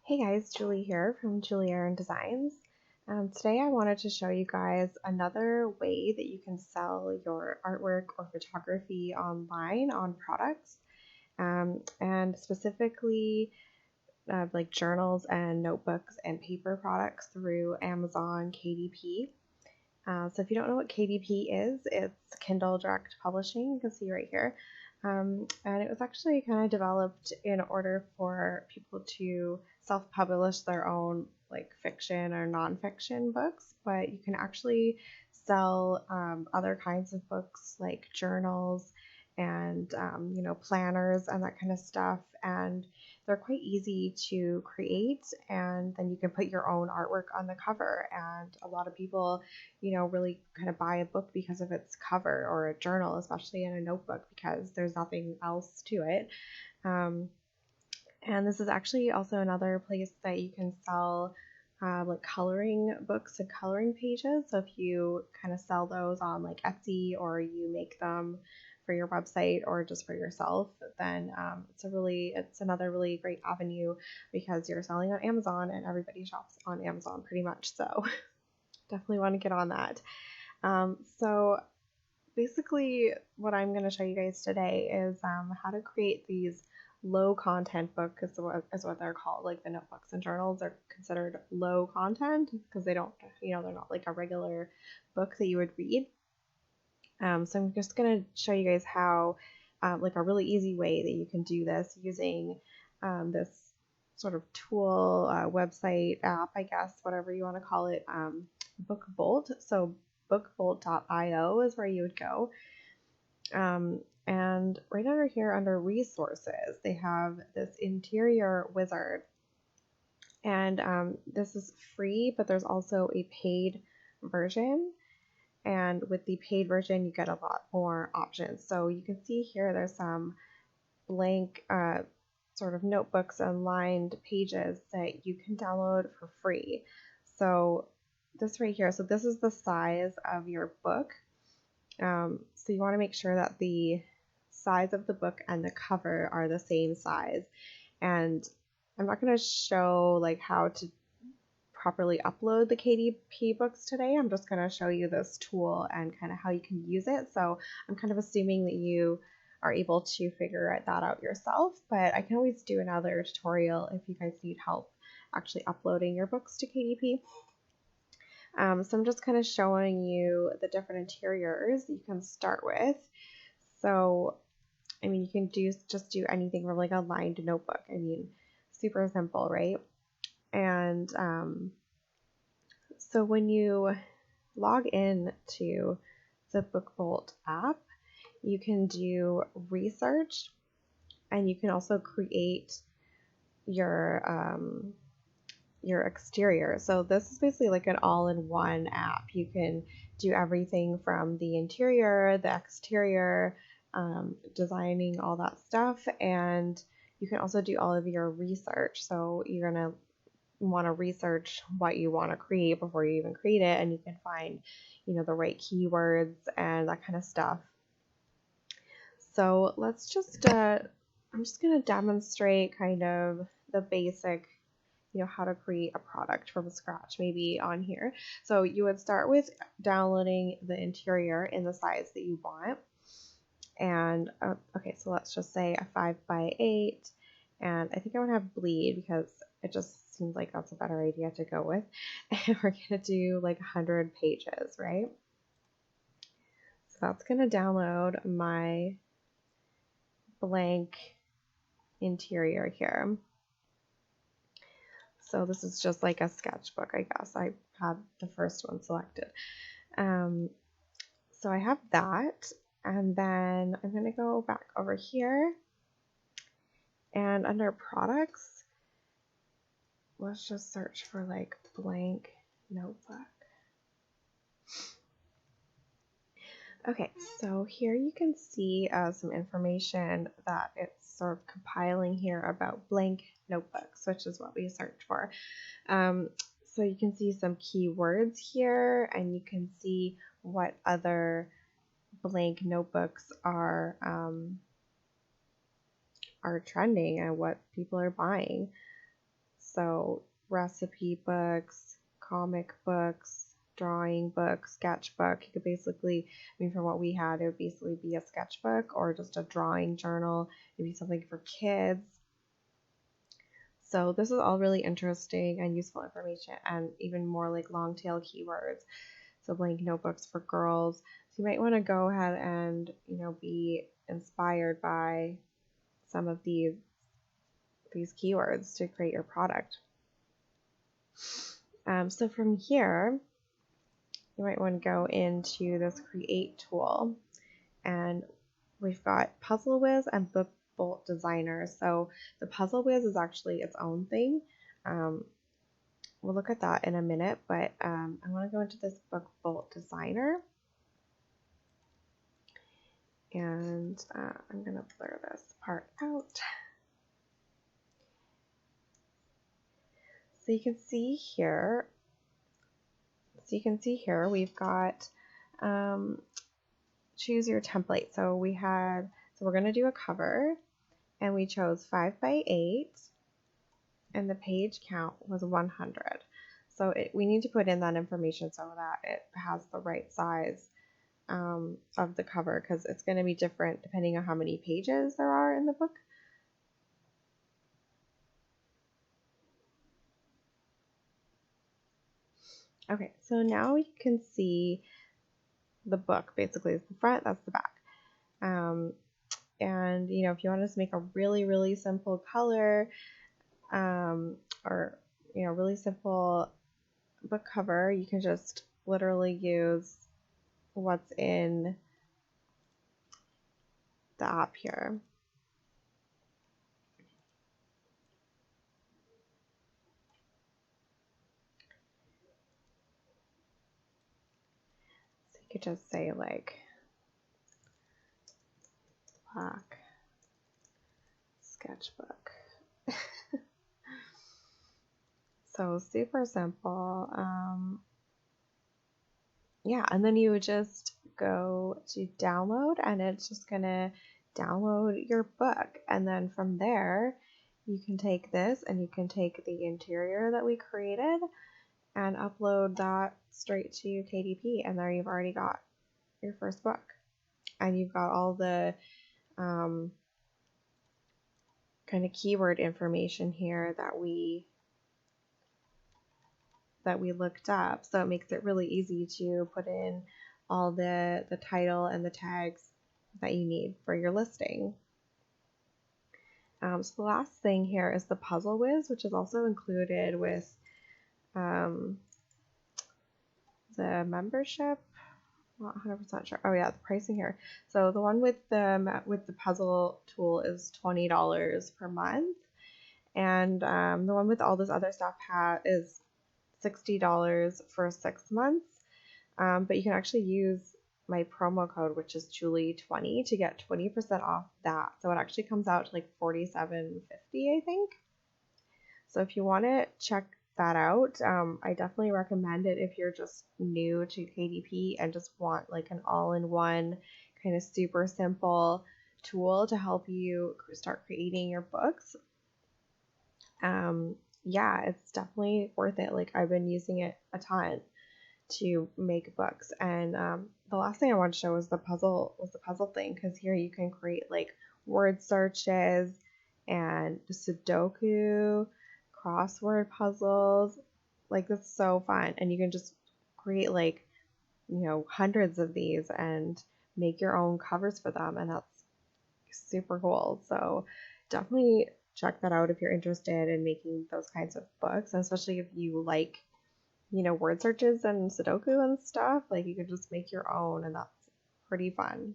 Hey guys, Julie here from Julie Designs. Today I wanted to show you guys another way that you can sell your artwork or photography online on products, and specifically like journals and notebooks and paper products through Amazon KDP. So if you don't know what KDP is, it's Kindle Direct Publishing. You can see right here. And it was actually kind of developed in order for people to self-publish their own like fiction or nonfiction books, but you can actually sell other kinds of books like journals and planners and that kind of stuff. And they're quite easy to create, and then you can put your own artwork on the cover. And a lot of people really kind of buy a book because of its cover, or a journal, especially in a notebook, because there's nothing else to it. And this is actually also another place that you can sell like coloring books and coloring pages. So if you kind of sell those on like Etsy, or you make them for your website or just for yourself, then it's another really great avenue, because you're selling on Amazon and everybody shops on Amazon pretty much. So definitely want to get on that. So basically what I'm going to show you guys today is how to create these low content book is what they're called. Like the notebooks and journals are considered low content because they don't, they're not like a regular book that you would read. So I'm just going to show you guys how like a really easy way that you can do this using this sort of tool, website, app, I guess, whatever you want to call it, BookBolt. So bookbolt.io is where you would go. And right under here, under resources, they have this interior wizard. And this is free, but there's also a paid version. And with the paid version, you get a lot more options. So you can see here, there's some blank sort of notebooks and lined pages that you can download for free. So this right here, so this is the size of your book. So you want to make sure that the size of the book and the cover are the same size. And I'm not going to show like how to properly upload the KDP books today. I'm just going to show you this tool and kind of how you can use it. So I'm kind of assuming that you are able to figure that out yourself, but I can always do another tutorial if you guys need help actually uploading your books to KDP. So I'm just kind of showing you the different interiors you can start with. So, I mean, you can just do anything from like a lined notebook. I mean, super simple, right? And so when you log in to the BookBolt app, you can do research, and you can also create your exterior. So this is basically like an all-in-one app. You can do everything from the interior, the exterior, designing, all that stuff, and you can also do all of your research. So you're gonna want to research what you want to create before you even create it, and you can find the right keywords and that kind of stuff. So let's just I'm just going to demonstrate kind of the basic how to create a product from scratch maybe on here. So you would start with downloading the interior in the size that you want. And okay, so let's just say a 5x8, and I think I would have bleed because it just seems like that's a better idea to go with. And we're going to do like 100 pages, right? So that's going to download my blank interior here. So this is just like a sketchbook, I guess. I had the first one selected. So I have that, and then I'm going to go back over here, and under products, let's just search for like blank notebook. Okay, so here you can see some information that it's sort of compiling here about blank notebooks, which is what we searched for. So you can see some keywords here, and you can see what other blank notebooks are trending and what people are buying. So recipe books, comic books, drawing book, sketchbook. You could basically, I mean, from what we had, it would basically be a sketchbook or just a drawing journal, maybe something for kids. So this is all really interesting and useful information, and even more like long tail keywords. So blank notebooks for girls. So you might want to go ahead and, be inspired by some of these keywords to create your product. So from here, you might want to go into this create tool, and we've got Puzzle Whiz and Book Bolt Designer. So the Puzzle Whiz is actually its own thing. We'll look at that in a minute, but I want to go into this Book Bolt Designer, and I'm going to blur this part out. So you can see here, we've got choose your template. So we're going to do a cover, and we chose 5x8, and the page count was 100. So we need to put in that information so that it has the right size of the cover, because it's going to be different depending on how many pages there are in the book. Okay, so now you can see the book. Basically, it's the front, that's the back. And if you want to just make a really, really simple color, or really simple book cover, you can just literally use what's in the app here. So you could just say like black sketchbook. So super simple. Yeah, and then you would just go to download, and it's just gonna download your book. And then from there, you can take this and you can take the interior that we created and upload that straight to KDP, and there you've already got your first book. And you've got all the kind of keyword information here that we looked up, so it makes it really easy to put in all the title and the tags that you need for your listing. So the last thing here is the Puzzle Whiz, which is also included with the membership. Not 100% sure. Oh yeah, the pricing here. So the one with the puzzle tool is $20 per month, and the one with all this other stuff is $60 for 6 months. But you can actually use my promo code, which is Julie20, to get 20% off that. So it actually comes out to like $47.50, I think. So if you want to check that out, I definitely recommend it if you're just new to KDP and just want like an all-in-one kind of super simple tool to help you start creating your books. Yeah, it's definitely worth it. Like, I've been using it a ton to make books. And the last thing I want to show was the puzzle thing, because here you can create like word searches and Sudoku, crossword puzzles. Like, that's so fun. And you can just create like, hundreds of these and make your own covers for them, and that's super cool. So definitely check that out if you're interested in making those kinds of books, and especially if you like, word searches and Sudoku and stuff. Like, you can just make your own, and that's pretty fun.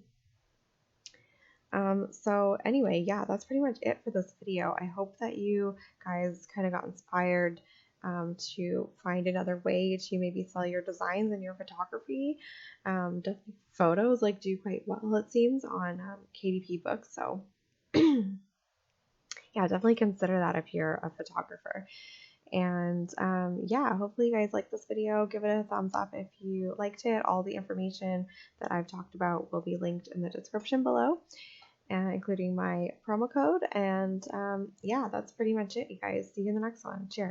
So anyway, yeah, that's pretty much it for this video. I hope that you guys kind of got inspired to find another way to maybe sell your designs and your photography. Definitely photos like do quite well, it seems, on KDP books. So yeah, definitely consider that if you're a photographer. And yeah, hopefully you guys like this video. Give it a thumbs up if you liked it. All the information that I've talked about will be linked in the description below. including my promo code. And yeah, that's pretty much it, you guys. See you in the next one. Cheers.